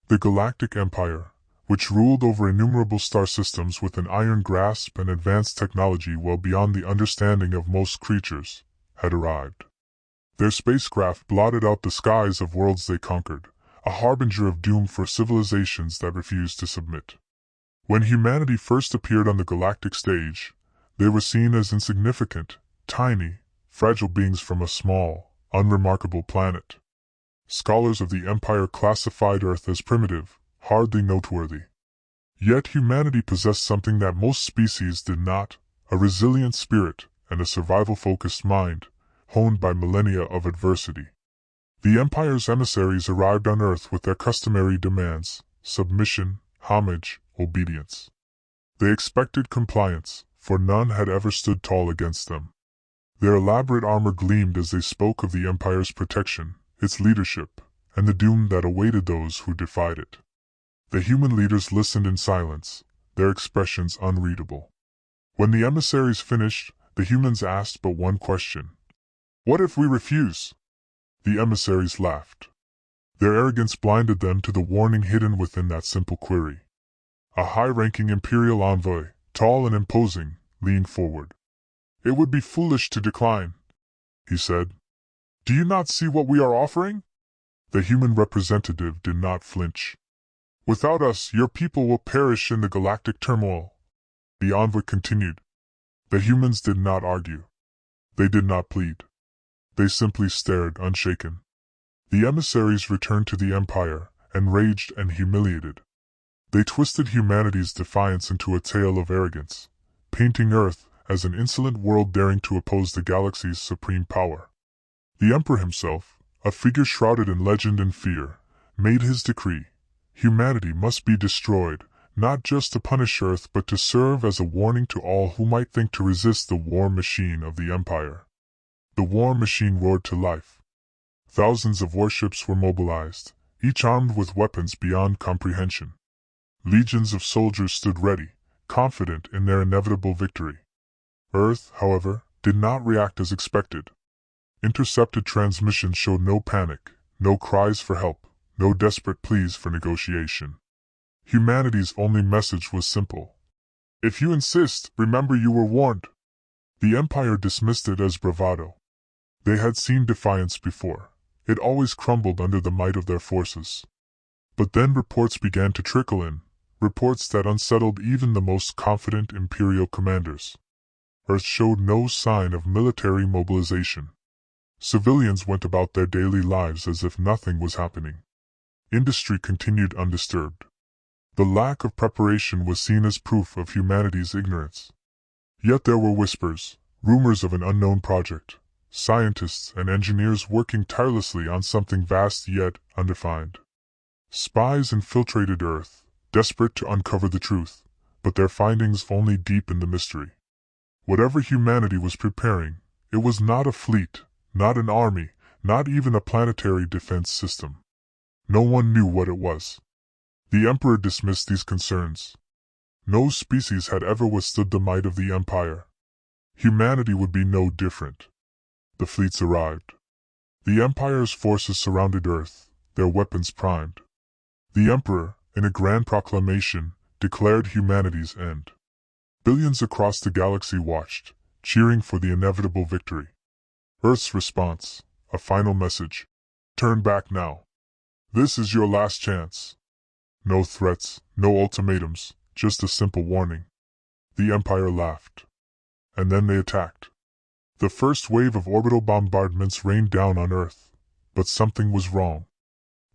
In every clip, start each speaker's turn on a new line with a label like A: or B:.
A: The Galactic Empire, which ruled over innumerable star systems with an iron grasp and advanced technology well beyond the understanding of most creatures, had arrived. Their spacecraft blotted out the skies of worlds they conquered, a harbinger of doom for civilizations that refused to submit. When humanity first appeared on the galactic stage, they were seen as insignificant, tiny, fragile beings from a small, unremarkable planet. Scholars of the Empire classified Earth as primitive, hardly noteworthy. Yet humanity possessed something that most species did not, a resilient spirit and a survival-focused mind, honed by millennia of adversity. The Empire's emissaries arrived on Earth with their customary demands: submission, homage, obedience. They expected compliance, for none had ever stood tall against them. Their elaborate armor gleamed as they spoke of the Empire's protection, its leadership, and the doom that awaited those who defied it. The human leaders listened in silence, their expressions unreadable. When the emissaries finished, the humans asked but one question: "What if we refuse?" The emissaries laughed. Their arrogance blinded them to the warning hidden within that simple query. A high-ranking imperial envoy, tall and imposing, leaned forward. "It would be foolish to decline," he said. "Do you not see what we are offering?" The human representative did not flinch. "Without us, your people will perish in the galactic turmoil," the envoy continued. The humans did not argue. They did not plead. They simply stared, unshaken. The emissaries returned to the Empire, enraged and humiliated. They twisted humanity's defiance into a tale of arrogance, painting Earth as an insolent world daring to oppose the galaxy's supreme power. The Emperor himself, a figure shrouded in legend and fear, made his decree: humanity must be destroyed, not just to punish Earth but to serve as a warning to all who might think to resist the war machine of the Empire. The war machine roared to life. Thousands of warships were mobilized, each armed with weapons beyond comprehension. Legions of soldiers stood ready, confident in their inevitable victory. Earth, however, did not react as expected. Intercepted transmissions showed no panic, no cries for help, no desperate pleas for negotiation. Humanity's only message was simple: "If you insist, remember you were warned." The Empire dismissed it as bravado. They had seen defiance before. It always crumbled under the might of their forces. But then reports began to trickle in, reports that unsettled even the most confident Imperial commanders. Earth showed no sign of military mobilization. Civilians went about their daily lives as if nothing was happening. Industry continued undisturbed. The lack of preparation was seen as proof of humanity's ignorance. Yet there were whispers, rumors of an unknown project, scientists and engineers working tirelessly on something vast yet undefined. Spies infiltrated Earth, desperate to uncover the truth, but their findings only deepened the mystery. Whatever humanity was preparing, it was not a fleet, not an army, not even a planetary defense system. No one knew what it was. The Emperor dismissed these concerns. No species had ever withstood the might of the Empire. Humanity would be no different. The fleets arrived. The Empire's forces surrounded Earth, their weapons primed. The Emperor, in a grand proclamation, declared humanity's end. Billions across the galaxy watched, cheering for the inevitable victory. Earth's response, a final message: "Turn back now. This is your last chance." No threats, no ultimatums, just a simple warning. The Empire laughed. And then they attacked. The first wave of orbital bombardments rained down on Earth, but something was wrong.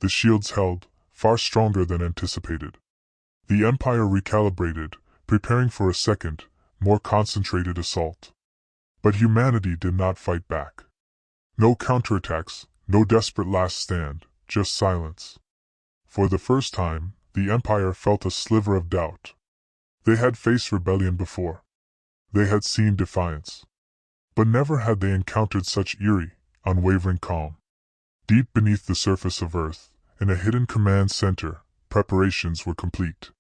A: The shields held, far stronger than anticipated. The Empire recalibrated, preparing for a second, more concentrated assault. But humanity did not fight back. No counterattacks, no desperate last stand, just silence. For the first time, the Empire felt a sliver of doubt. They had faced rebellion before. They had seen defiance. But never had they encountered such eerie, unwavering calm. Deep beneath the surface of Earth, in a hidden command center, preparations were complete.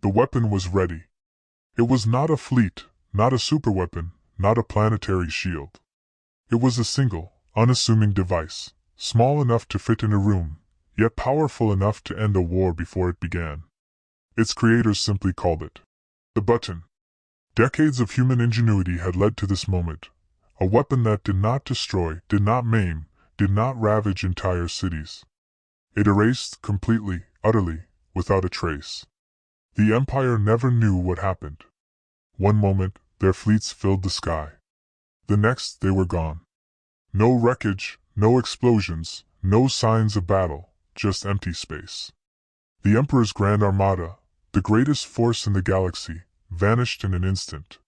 A: The weapon was ready. It was not a fleet, not a superweapon, not a planetary shield. It was a single, unassuming device, small enough to fit in a room, yet powerful enough to end a war before it began. Its creators simply called it the button. Decades of human ingenuity had led to this moment, a weapon that did not destroy, did not maim, did not ravage entire cities. It erased completely, utterly, without a trace. The Empire never knew what happened. One moment, their fleets filled the sky. The next, they were gone. No wreckage, no explosions, no signs of battle, just empty space. The Emperor's Grand Armada, the greatest force in the galaxy, vanished in an instant.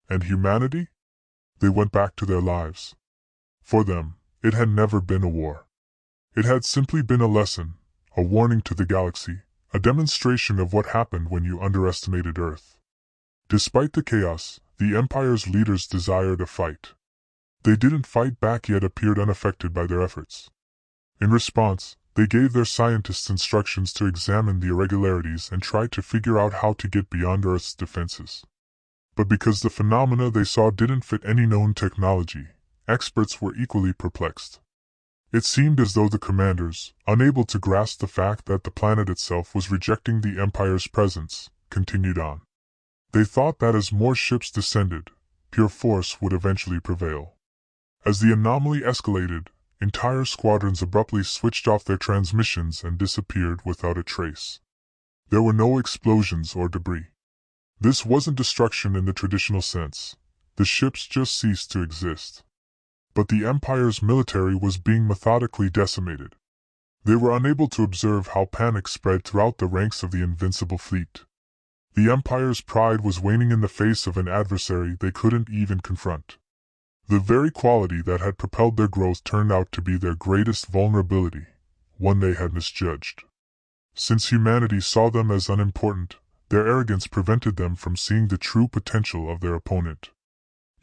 A: And humanity? They went back to their lives. For them, it had never been a war. It had simply been a lesson, a warning to the galaxy, a demonstration of what happened when you underestimated Earth. Despite the chaos, the Empire's leaders desired a fight. They didn't fight back yet appeared unaffected by their efforts. In response, they gave their scientists instructions to examine the irregularities and try to figure out how to get beyond Earth's defenses. But because the phenomena they saw didn't fit any known technology, experts were equally perplexed. It seemed as though the commanders, unable to grasp the fact that the planet itself was rejecting the Empire's presence, continued on. They thought that as more ships descended, pure force would eventually prevail. As the anomaly escalated, entire squadrons abruptly switched off their transmissions and disappeared without a trace. There were no explosions or debris. This wasn't destruction in the traditional sense. The ships just ceased to exist. But the Empire's military was being methodically decimated. They were unable to observe how panic spread throughout the ranks of the invincible fleet. The Empire's pride was waning in the face of an adversary they couldn't even confront. The very quality that had propelled their growth turned out to be their greatest vulnerability, one they had misjudged. Since humanity saw them as unimportant, their arrogance prevented them from seeing the true potential of their opponent.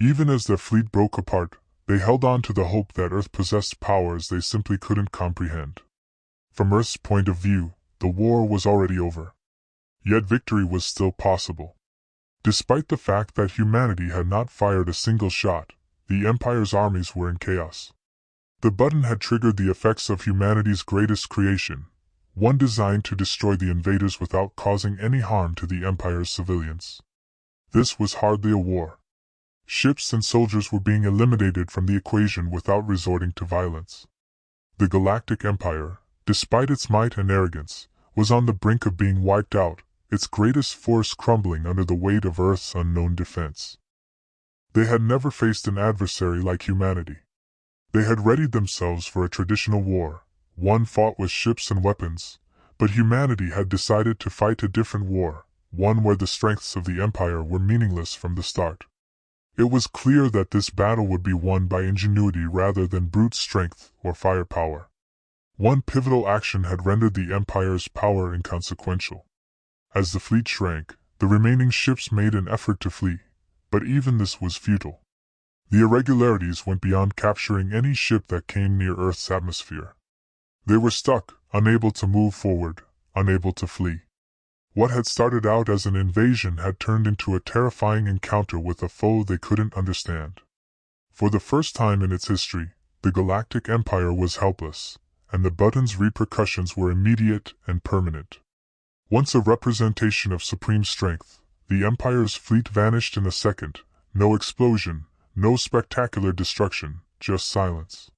A: Even as their fleet broke apart, they held on to the hope that Earth possessed powers they simply couldn't comprehend. From Earth's point of view, the war was already over. Yet victory was still possible. Despite the fact that humanity had not fired a single shot, the Empire's armies were in chaos. The button had triggered the effects of humanity's greatest creation, one designed to destroy the invaders without causing any harm to the Empire's civilians. This was hardly a war. Ships and soldiers were being eliminated from the equation without resorting to violence. The Galactic Empire, despite its might and arrogance, was on the brink of being wiped out, its greatest force crumbling under the weight of Earth's unknown defense. They had never faced an adversary like humanity. They had readied themselves for a traditional war, one fought with ships and weapons, but humanity had decided to fight a different war, one where the strengths of the Empire were meaningless from the start. It was clear that this battle would be won by ingenuity rather than brute strength or firepower. One pivotal action had rendered the Empire's power inconsequential. As the fleet shrank, the remaining ships made an effort to flee, but even this was futile. The irregularities went beyond capturing any ship that came near Earth's atmosphere. They were stuck, unable to move forward, unable to flee. What had started out as an invasion had turned into a terrifying encounter with a foe they couldn't understand. For the first time in its history, the Galactic Empire was helpless, and the button's repercussions were immediate and permanent. Once a representation of supreme strength, the Empire's fleet vanished in a second. No explosion, no spectacular destruction, just silence.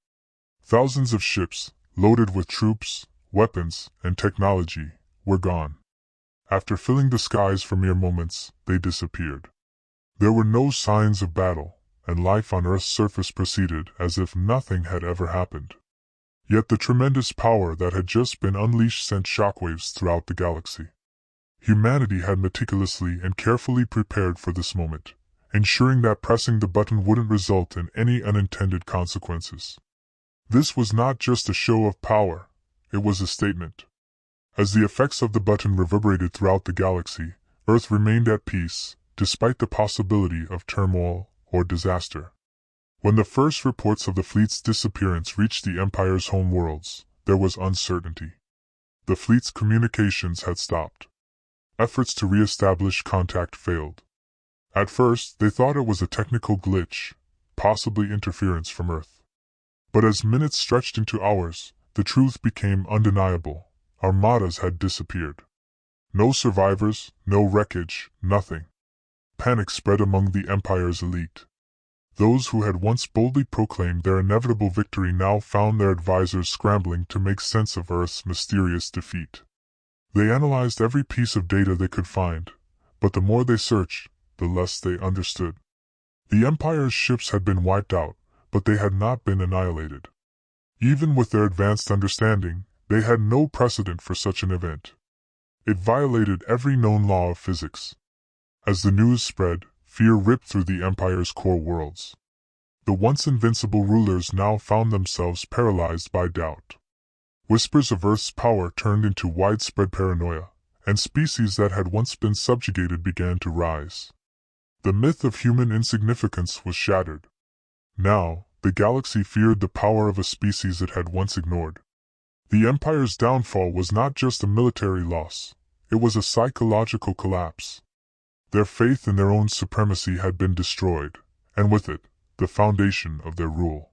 A: Thousands of ships, loaded with troops, weapons, and technology, were gone. After filling the skies for mere moments, they disappeared. There were no signs of battle, and life on Earth's surface proceeded as if nothing had ever happened. Yet the tremendous power that had just been unleashed sent shockwaves throughout the galaxy. Humanity had meticulously and carefully prepared for this moment, ensuring that pressing the button wouldn't result in any unintended consequences. This was not just a show of power, it was a statement. As the effects of the button reverberated throughout the galaxy, Earth remained at peace, despite the possibility of turmoil or disaster. When the first reports of the fleet's disappearance reached the Empire's home worlds, there was uncertainty. The fleet's communications had stopped. Efforts to re-establish contact failed. At first, they thought it was a technical glitch, possibly interference from Earth. But as minutes stretched into hours, the truth became undeniable. Armadas had disappeared. No survivors, no wreckage, nothing. Panic spread among the Empire's elite. Those who had once boldly proclaimed their inevitable victory now found their advisors scrambling to make sense of Earth's mysterious defeat. They analyzed every piece of data they could find, but the more they searched, the less they understood. The Empire's ships had been wiped out, but they had not been annihilated. Even with their advanced understanding, they had no precedent for such an event. It violated every known law of physics. As the news spread, fear ripped through the Empire's core worlds. The once invincible rulers now found themselves paralyzed by doubt. Whispers of Earth's power turned into widespread paranoia, and species that had once been subjugated began to rise. The myth of human insignificance was shattered. Now, the galaxy feared the power of a species it had once ignored. The Empire's downfall was not just a military loss, it was a psychological collapse. Their faith in their own supremacy had been destroyed, and with it, the foundation of their rule.